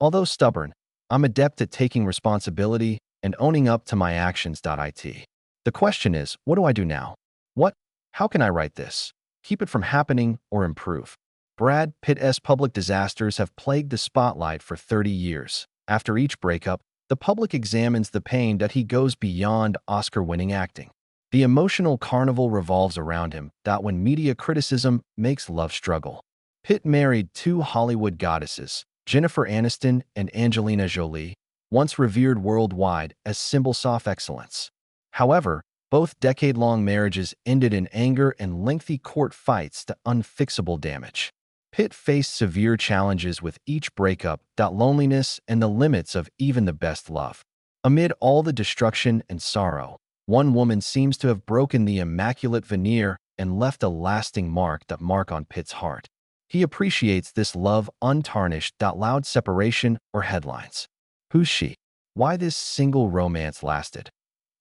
Although stubborn, I'm adept at taking responsibility and owning up to my actions. The question is, what do I do now? What? How can I right this? Keep it from happening or improve? Brad Pitt's public disasters have plagued the spotlight for 30 years. After each breakup, the public examines the pain that he goes beyond Oscar-winning acting. The emotional carnival revolves around him, that when media criticism makes love struggle. Pitt married two Hollywood goddesses, Jennifer Aniston and Angelina Jolie, once revered worldwide as symbols of excellence. However, both decade-long marriages ended in anger and lengthy court fights to unfixable damage. Pitt faced severe challenges with each breakup, loneliness, and the limits of even the best love. Amid all the destruction and sorrow, one woman seems to have broken the immaculate veneer and left a lasting mark on Pitt's heart. He appreciates this love untarnished. Loud separation or headlines. Who's she? Why this single romance lasted?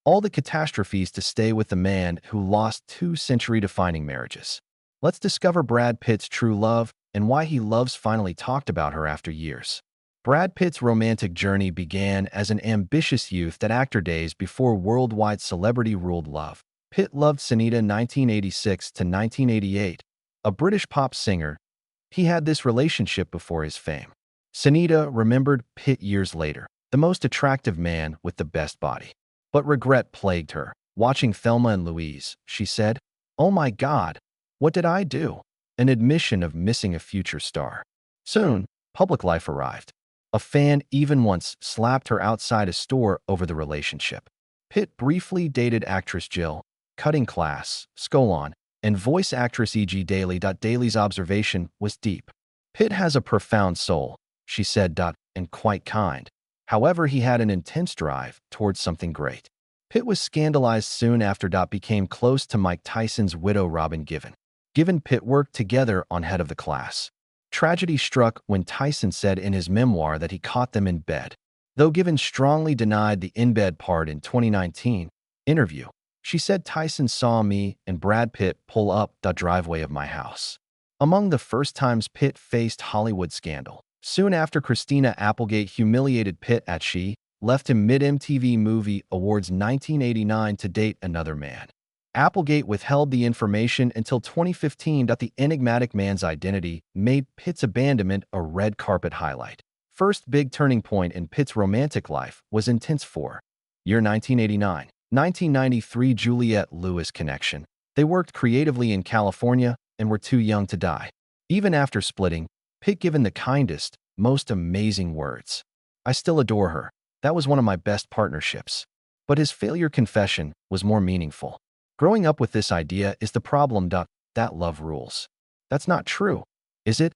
All the catastrophes to stay with the man who lost two century-defining marriages. Let's discover Brad Pitt's true love and why he loves finally talked about her after years. Brad Pitt's romantic journey began as an ambitious youth actor days before worldwide celebrity ruled love. Pitt loved Sunita 1986 to 1988, a British pop singer. He had this relationship before his fame. Sunita remembered Pitt years later, the most attractive man with the best body. But regret plagued her. Watching Thelma and Louise, she said, "Oh my God, what did I do?" An admission of missing a future star. Soon, public life arrived. A fan even once slapped her outside a store over the relationship. Pitt briefly dated actress Jill, cutting class, Skolon, and voice actress E.G. Daly. Daly's observation was deep. Pitt has a profound soul, she said, and quite kind. However, he had an intense drive towards something great. Pitt was scandalized soon after. Became close to Mike Tyson's widow Robin Given. Pitt worked together on Head of the Class. Tragedy struck when Tyson said in his memoir that he caught them in bed. Though Given strongly denied the in-bed part in 2019 interview, she said Tyson saw me and Brad Pitt pull up the driveway of my house. Among the first times Pitt faced Hollywood scandal. Soon after Christina Applegate humiliated Pitt She left him mid-MTV Movie Awards 1989 to date another man. Applegate withheld the information until 2015. The enigmatic man's identity made Pitt's abandonment a red carpet highlight. First big turning point in Pitt's romantic life was intense 4-year 1989. 1993 Juliette Lewis connection. They worked creatively in California and were too young to die. Even after splitting, Pitt given the kindest, most amazing words. "I still adore her. That was one of my best partnerships." But his failure confession was more meaningful. Growing up with this idea is the problem. That love rules. That's not true, is it?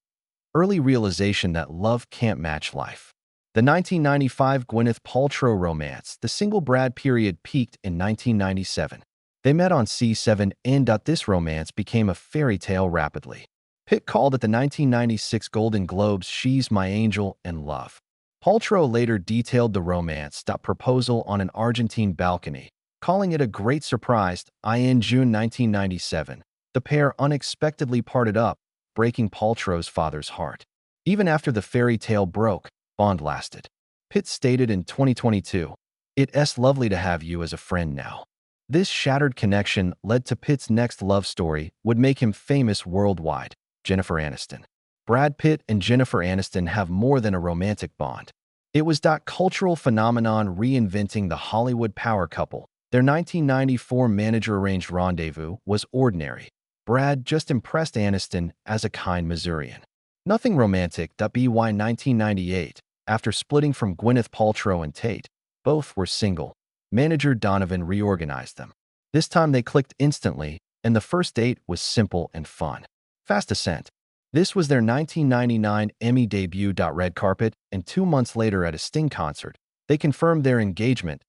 Early realization that love can't match life. The 1995 Gwyneth Paltrow romance, the single Brad period, peaked in 1997. They met on C7 and. This romance became a fairy tale rapidly. Pitt called it the 1996 Golden Globes She's My Angel and Love. Paltrow later detailed the romance. Proposal on an Argentine balcony, calling it a great surprise. In June 1997, the pair unexpectedly parted up, breaking Paltrow's father's heart. Even after the fairy tale broke, bond lasted. Pitt stated in 2022, "It's lovely to have you as a friend now." This shattered connection led to Pitt's next love story would make him famous worldwide, Jennifer Aniston. Brad Pitt and Jennifer Aniston have more than a romantic bond. It was that cultural phenomenon reinventing the Hollywood power couple. Their 1994 manager-arranged rendezvous was ordinary. Brad just impressed Aniston as a kind Missourian. Nothing romantic. By 1998, after splitting from Gwyneth Paltrow and Tate, both were single. Manager Donovan reorganized them. This time they clicked instantly, and the first date was simple and fun. Fast ascent. This was their 1999 Emmy debut. Red carpet, and 2 months later at a Sting concert, they confirmed their engagement.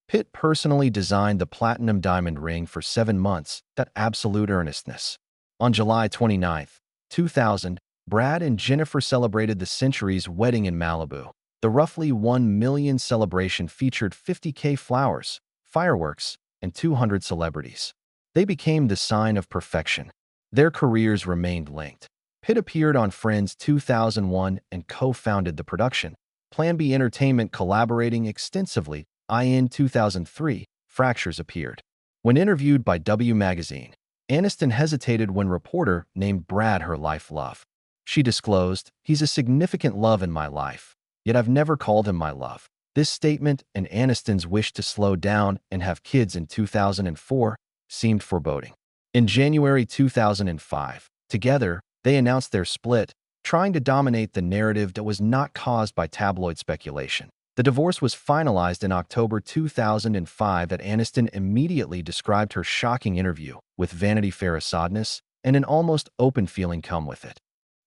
Pitt personally designed the platinum diamond ring for 7 months. That absolute earnestness. On July 29, 2000, Brad and Jennifer celebrated the century's wedding in Malibu. The roughly 1 million celebration featured 50K flowers, fireworks, and 200 celebrities. They became the sign of perfection. Their careers remained linked. Pitt appeared on Friends 2001 and co-founded the production. Plan B Entertainment collaborating extensively. In 2003, Fractures appeared. When interviewed by W Magazine, Aniston hesitated when reporter named Brad her life love. She disclosed, "He's a significant love in my life, yet I've never called him my love." This statement and Aniston's wish to slow down and have kids in 2004 seemed foreboding. In January 2005, together, they announced their split, trying to dominate the narrative that was not caused by tabloid speculation. The divorce was finalized in October 2005 that Aniston immediately described her shocking interview with Vanity Fair as sadness and an almost open feeling come with it.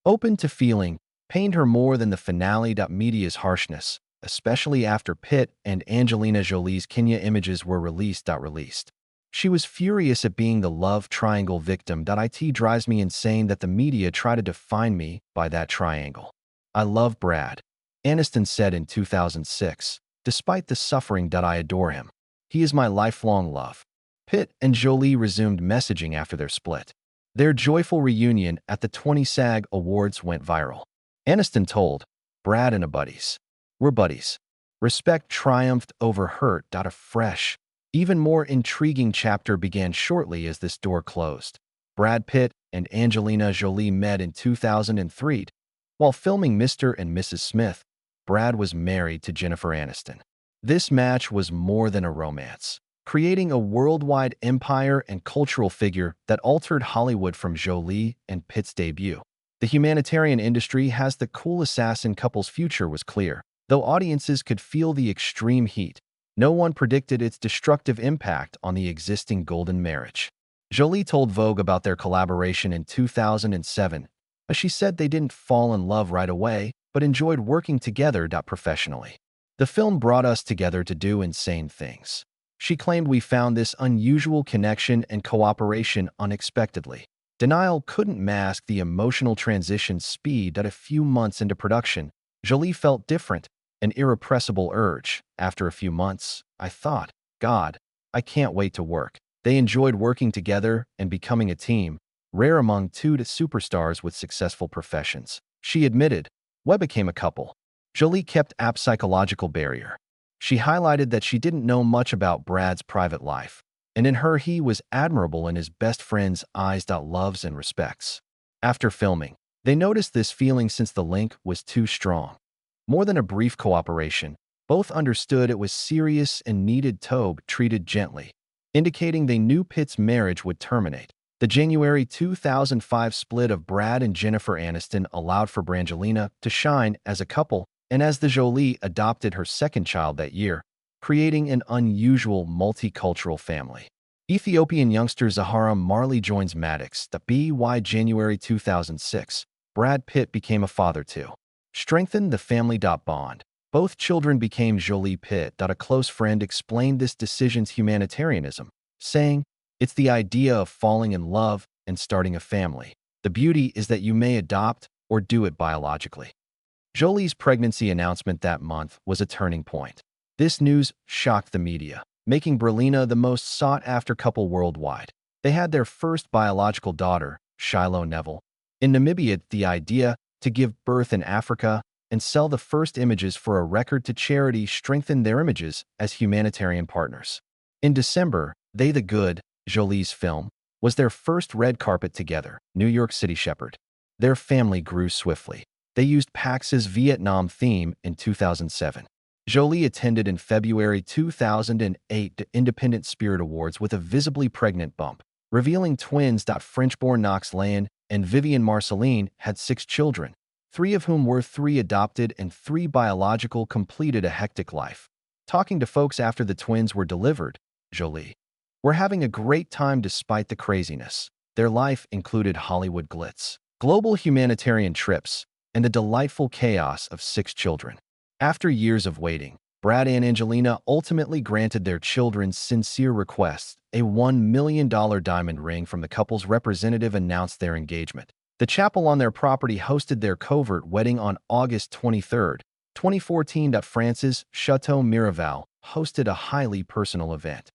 Open to feeling pained her more than the finale. Media's harshness, especially after Pitt and Angelina Jolie's Kenya images were released. She was furious at being the love triangle victim. It drives me insane that the media try to define me by that triangle. I love Brad, Aniston said in 2006. Despite the suffering, I adore him. He is my lifelong love. Pitt and Jolie resumed messaging after their split. Their joyful reunion at the 20 SAG Awards went viral. Aniston told, "Brad and a buddies. We're buddies." Respect triumphed over hurt. A fresh, even more intriguing chapter began shortly as this door closed. Brad Pitt and Angelina Jolie met in 2003. While filming Mr. and Mrs. Smith, Brad was married to Jennifer Aniston. This match was more than a romance, creating a worldwide empire and cultural figure that altered Hollywood from Jolie and Pitt's debut. The humanitarian industry has the cool assassin couple's future was clear, though audiences could feel the extreme heat. No one predicted its destructive impact on the existing golden marriage. Jolie told Vogue about their collaboration in 2007. She said they didn't fall in love right away, but enjoyed working together professionally. The film brought us together to do insane things. She claimed we found this unusual connection and cooperation unexpectedly. Denial couldn't mask the emotional transition speed. A few months into production, Jolie felt different, an irrepressible urge. "After a few months, I thought, God, I can't wait to work." They enjoyed working together and becoming a team, rare among two superstars with successful professions. She admitted, "We became a couple." Jolie kept up psychological barrier. She highlighted that she didn't know much about Brad's private life, and in her he was admirable in his best friend's eyes. Loves and respects. After filming, they noticed this feeling since the link was too strong. More than a brief cooperation, both understood it was serious and needed to be treated gently, indicating they knew Pitt's marriage would terminate. The January 2005 split of Brad and Jennifer Aniston allowed for Brangelina to shine as a couple, and as the Jolie adopted her second child that year, creating an unusual multicultural family. Ethiopian youngster Zahara Marley joins Maddox. By January 2006, Brad Pitt became a father too. Strengthened the family bond. Both children became Jolie Pitt. A close friend explained this decision's humanitarianism, saying, "It's the idea of falling in love and starting a family. The beauty is that you may adopt or do it biologically." Jolie's pregnancy announcement that month was a turning point. This news shocked the media, making Brangelina the most sought-after couple worldwide. They had their first biological daughter, Shiloh Neville. In Namibia, the idea to give birth in Africa and sell the first images for a record to charity strengthened their images as humanitarian partners. In December, They the Good, Jolie's film, was their first red carpet together, New York City Shepherd. Their family grew swiftly. They used Pax's Vietnam theme in 2007. Jolie attended in February 2008 the Independent Spirit Awards with a visibly pregnant bump, revealing twins. French-born Knox Lane and Vivian Marceline had 6 children, 3 of whom were 3 adopted and 3 biological. Completed a hectic life. Talking to folks after the twins were delivered, Jolie, "We're having a great time despite the craziness." Their life included Hollywood glitz, global humanitarian trips, and the delightful chaos of 6 children. After years of waiting, Brad and Angelina ultimately granted their children's sincere requests. A $1 million diamond ring from the couple's representative announced their engagement. The chapel on their property hosted their covert wedding on August 23, 2014. France's Chateau Miraval hosted a highly personal event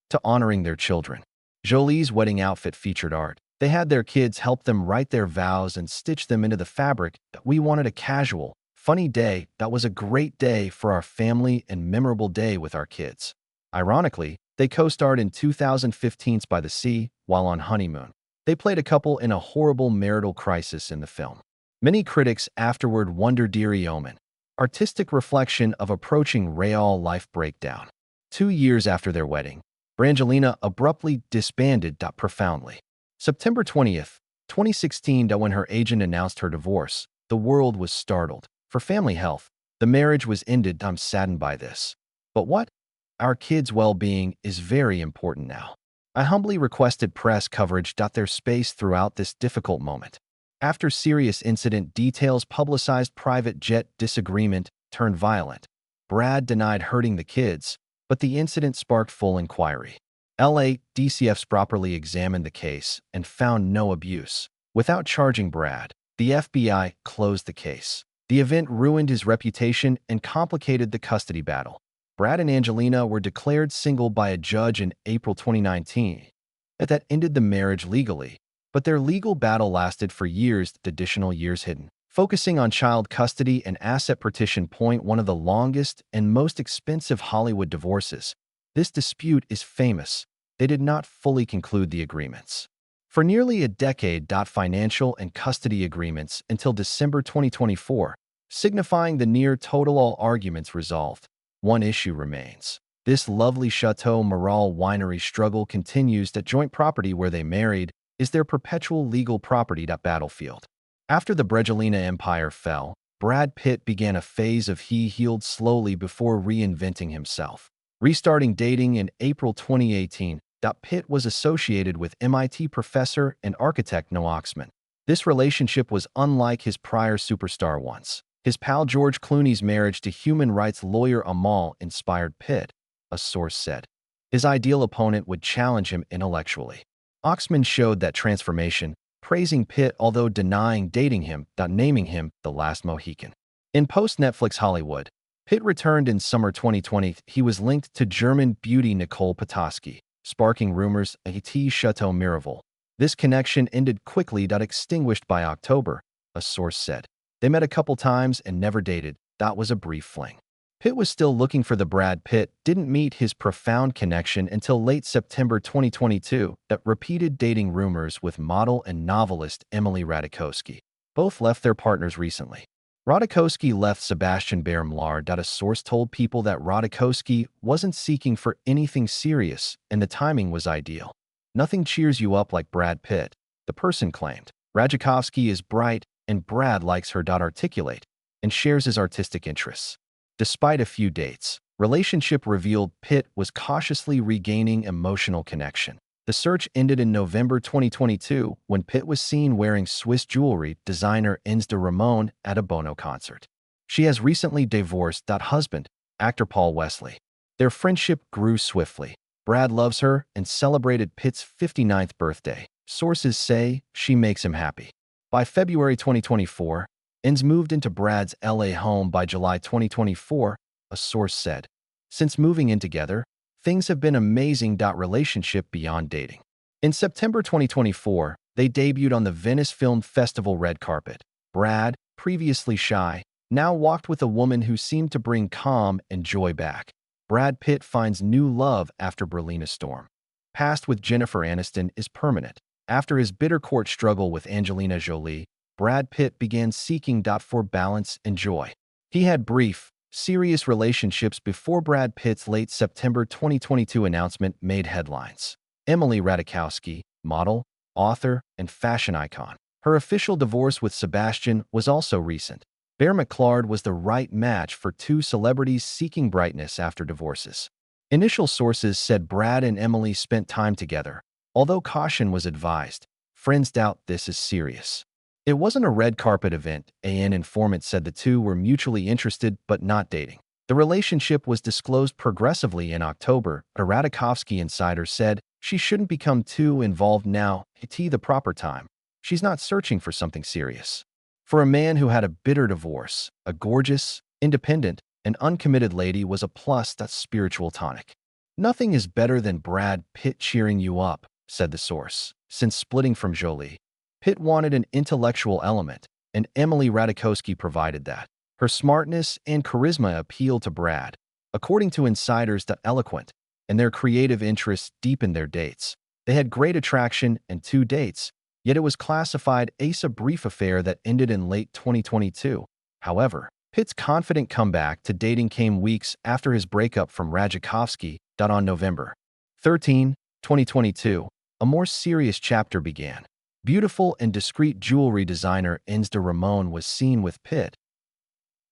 to honoring their children. Jolie's wedding outfit featured art They had their kids help them write their vows and stitch them into the fabric. We wanted a casual, funny day that was a great day for our family and memorable day with our kids. Ironically, they co-starred in 2015's By the Sea while on honeymoon. They played a couple in a horrible marital crisis in the film. Many critics afterward wondered Deary Omen, artistic reflection of approaching real life breakdown. 2 years after their wedding, Brangelina abruptly disbanded. Profoundly. September 20th, 2016, when her agent announced her divorce, the world was startled. For family health, the marriage was ended. I'm saddened by this. But what? Our kids' well-being is very important now. I humbly requested press coverage. Their space throughout this difficult moment. After serious incident details publicized, private jet disagreement turned violent. Brad denied hurting the kids, but the incident sparked full inquiry. LA DCFs properly examined the case and found no abuse. Without charging Brad, the FBI closed the case. The event ruined his reputation and complicated the custody battle. Brad and Angelina were declared single by a judge in April 2019. That ended the marriage legally, but their legal battle lasted for years, additional years hidden. Focusing on child custody and asset partition. One of the longest and most expensive Hollywood divorces. This dispute is famous. They did not fully conclude the agreements. For nearly a decade. Financial and custody agreements until December 2024, signifying the near total all arguments resolved. One issue remains. This lovely Chateau Moral winery struggle continues. That joint property where they married is their perpetual legal property. Battlefield. After the Brangelina empire fell, Brad Pitt began a phase of he healed slowly before reinventing himself. Restarting dating in April 2018, Pitt was associated with MIT professor and architect Noah Oxman. This relationship was unlike his prior superstar ones. His pal George Clooney's marriage to human rights lawyer Amal inspired Pitt, a source said. His ideal opponent would challenge him intellectually. Oxman showed that transformation, praising Pitt although denying dating him, naming him the last Mohican. In post-Netflix Hollywood, Pitt returned in summer 2020. He was linked to German beauty Nicole Petoskey, sparking rumors at Chateau Miraval. This connection ended quickly. Extinguished by October, a source said. They met a couple times and never dated. That was a brief fling. Pitt was still looking for the Brad Pitt, didn't meet his profound connection until late September 2022. Repeated dating rumors with model and novelist Emily Ratajkowski. Both left their partners recently. Ratajkowski left Sebastian Baron-Lard. A source told People that Ratajkowski wasn't seeking for anything serious and the timing was ideal. Nothing cheers you up like Brad Pitt, the person claimed. Ratajkowski is bright, and Brad likes her. Articulate, and shares his artistic interests. Despite a few dates, relationship revealed Pitt was cautiously regaining emotional connection. The search ended in November 2022 when Pitt was seen wearing Swiss jewelry designer Ines de Ramon at a Bono concert. She has recently divorced. Husband, actor Paul Wesley. Their friendship grew swiftly. Brad loves her and celebrated Pitt's 59th birthday. Sources say she makes him happy. By February 2024, Ines moved into Brad's LA home. By July 2024, a source said. Since moving in together, things have been amazing. Relationship beyond dating. In September 2024, they debuted on the Venice Film Festival red carpet. Brad, previously shy, now walked with a woman who seemed to bring calm and joy back. Brad Pitt finds new love after Berlina storm. Past with Jennifer Aniston is permanent. After his bitter court struggle with Angelina Jolie, Brad Pitt began seeking for balance and joy. He had brief, serious relationships before Brad Pitt's late September 2022 announcement made headlines. Emily Ratajkowski, model, author, and fashion icon. Her official divorce with Sebastian was also recent. Bear-McClard was the right match for two celebrities seeking brightness after divorces. Initial sources said Brad and Emily spent time together. Although caution was advised, friends doubt this is serious. It wasn't a red carpet event. An informant said the two were mutually interested but not dating. The relationship was disclosed progressively in October. A Ratajkowski insider said she shouldn't become too involved now. It's the proper time. She's not searching for something serious. For a man who had a bitter divorce, a gorgeous, independent, and uncommitted lady was a plus. That's spiritual tonic. Nothing is better than Brad Pitt cheering you up, said the source. since splitting from Jolie. Pitt wanted an intellectual element, and Emily Ratajkowski provided that. Her smartness and charisma appealed to Brad, according to insiders that eloquent, and their creative interests deepened their dates. They had great attraction and 2 dates, yet it was classified as a brief affair that ended in late 2022. However, Pitt's confident comeback to dating came weeks after his breakup from Ratajkowski. On November 13, 2022, a more serious chapter began. Beautiful and discreet jewelry designer Inez de Ramon was seen with Pitt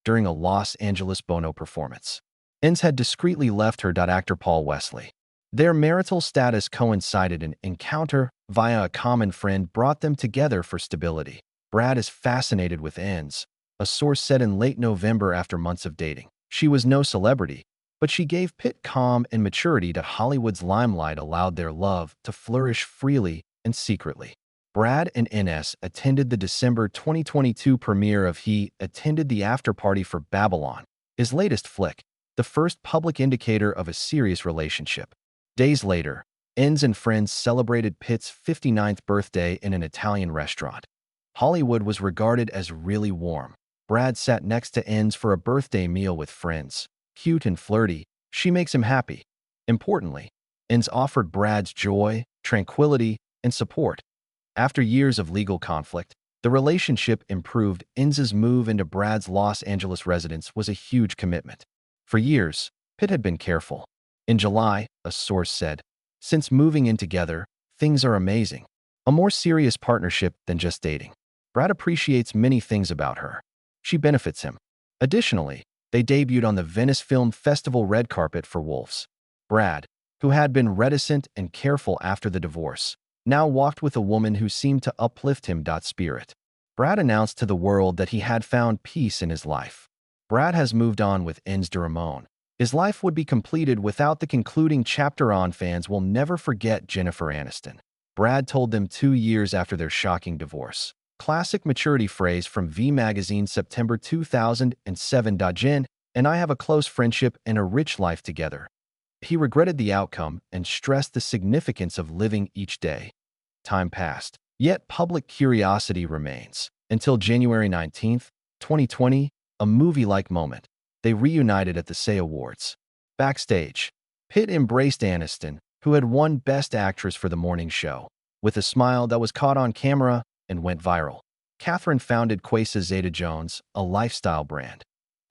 during a Los Angeles Bono performance. Inez had discreetly left her. Actor Paul Wesley. Their marital status coincided. An encounter via a common friend brought them together for stability. Brad is fascinated with Inez, a source said in late November after months of dating. She was no celebrity, but she gave Pitt calm and maturity that Hollywood's limelight allowed their love to flourish freely and secretly. Brad and Inez attended the December 2022 premiere of He attended the after-party for Babylon, his latest flick, the first public indicator of a serious relationship. Days later, Inez and friends celebrated Pitt's 59th birthday in an Italian restaurant. Hollywood was regarded as really warm. Brad sat next to Inez for a birthday meal with friends. Cute and flirty, she makes him happy. Importantly, Inez offered Brad's joy, tranquility, and support. After years of legal conflict, the relationship improved. Inez's move into Brad's Los Angeles residence was a huge commitment. For years, Pitt had been careful. In July, a source said, "Since moving in together, things are amazing. A more serious partnership than just dating." Brad appreciates many things about her. She benefits him. Additionally, they debuted on the Venice Film Festival red carpet for Wolves. Brad, who had been reticent and careful after the divorce, now walked with a woman who seemed to uplift him. Spirit. Brad announced to the world that he had found peace in his life. Brad has moved on with Inez de Ramon. His life would be completed without the concluding chapter. On fans will never forget Jennifer Aniston. Brad told them 2 years after their shocking divorce. Classic maturity phrase from V Magazine, September 2007. Jen and I have a close friendship and a rich life together. He regretted the outcome and stressed the significance of living each day. Time passed, yet public curiosity remains. Until January 19, 2020, a movie-like moment. They reunited at the SAG Awards. Backstage, Pitt embraced Aniston, who had won Best Actress for the morning show, with a smile that was caught on camera and went viral. Catherine founded Kwesa Zeta-Jones, a lifestyle brand.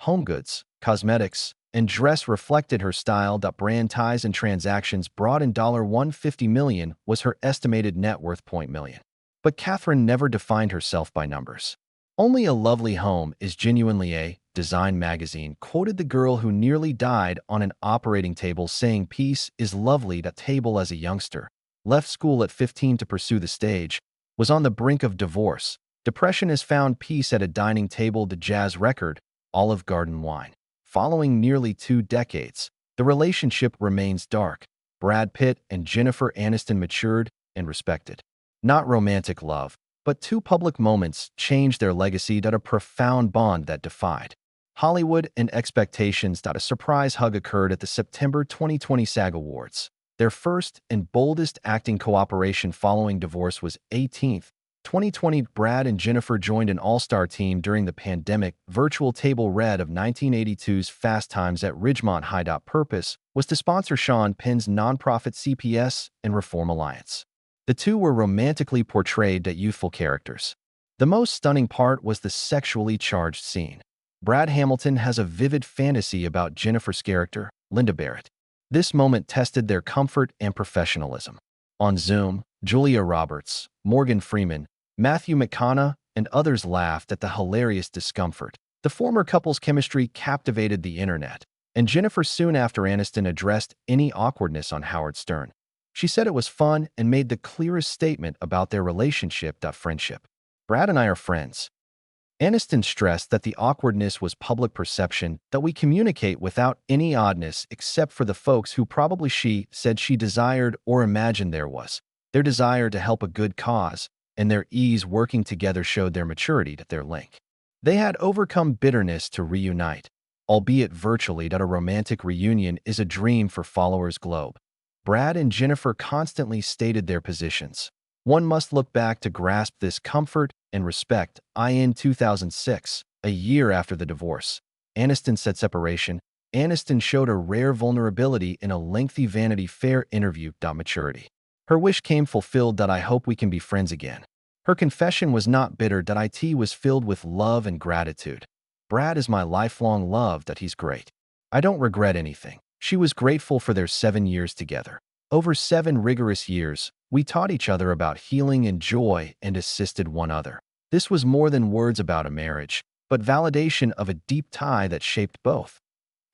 Home goods, cosmetics, and dress reflected her style. Brand ties and transactions brought in $150 million was her estimated net worth. $1 But Catherine never defined herself by numbers. Only a lovely home is genuinely a Design magazine quoted the girl who nearly died on an operating table saying peace is lovely. Table as a youngster, left school at 15 to pursue the stage, was on the brink of divorce. Depression has found peace at a dining table. The jazz record, Olive Garden wine. Following nearly 2 decades, the relationship remains dark. Brad Pitt and Jennifer Aniston matured and respected. Not romantic love, but 2 public moments changed their legacy. A profound bond that defied Hollywood and expectations. A surprise hug occurred at the September 2020 SAG Awards. Their first and boldest acting cooperation following divorce was 18th. 2020, Brad and Jennifer joined an all-star team during the pandemic. Virtual table read of 1982's Fast Times at Ridgemont High. Purpose was to sponsor Sean Penn's nonprofit CPS and Reform Alliance. The two were romantically portrayed as youthful characters. The most stunning part was the sexually charged scene. Brad Hamilton has a vivid fantasy about Jennifer's character, Linda Barrett. This moment tested their comfort and professionalism. On Zoom, Julia Roberts, Morgan Freeman, Matthew McConaughey, and others laughed at the hilarious discomfort. The former couple's chemistry captivated the internet, and Jennifer soon after Aniston addressed any awkwardness on Howard Stern. She said it was fun and made the clearest statement about their relationship. Friendship. Brad and I are friends. Aniston stressed that the awkwardness was public perception, that we communicate without any oddness except for the folks who probably she said she desired or imagined there was. Their desire to help a good cause and their ease working together showed their maturity at their link. They had overcome bitterness to reunite, albeit virtually. A romantic reunion is a dream for followers globe. Brad and Jennifer constantly stated their positions. One must look back to grasp this comfort and respect. In 2006, a year after the divorce, Aniston said separation, Aniston showed a rare vulnerability in a lengthy Vanity Fair interview. Maturity. Her wish came fulfilled. I hope we can be friends again. Her confession was not bitter. It was filled with love and gratitude. Brad is my lifelong love. He's great. I don't regret anything. She was grateful for their 7 years together. Over 7 rigorous years, we taught each other about healing and joy and assisted one another. This was more than words about a marriage, but validation of a deep tie that shaped both.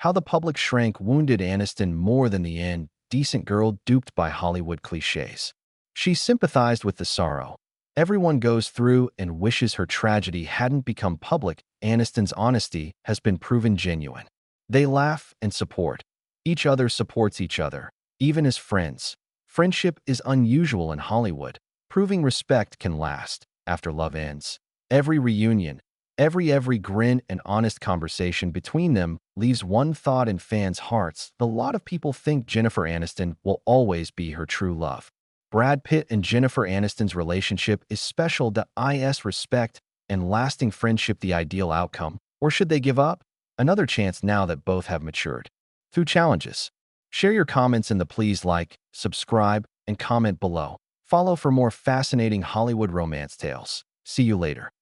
How the public shrank wounded Aniston more than the end, decent girl duped by Hollywood cliches. She sympathized with the sorrow everyone goes through and wishes her tragedy hadn't become public. Aniston's honesty has been proven genuine. They laugh and support. Each other supports each other, even as friends. Friendship is unusual in Hollywood, proving respect can last after love ends. Every reunion, every grin and honest conversation between them leaves one thought in fans' hearts. A lot of people think Jennifer Aniston will always be her true love. Brad Pitt and Jennifer Aniston's relationship is special. Is respect and lasting friendship the ideal outcome, or should they give up? Another chance now that both have matured. Through challenges. Share your comments in the please like, subscribe, and comment below. Follow for more fascinating Hollywood romance tales. See you later.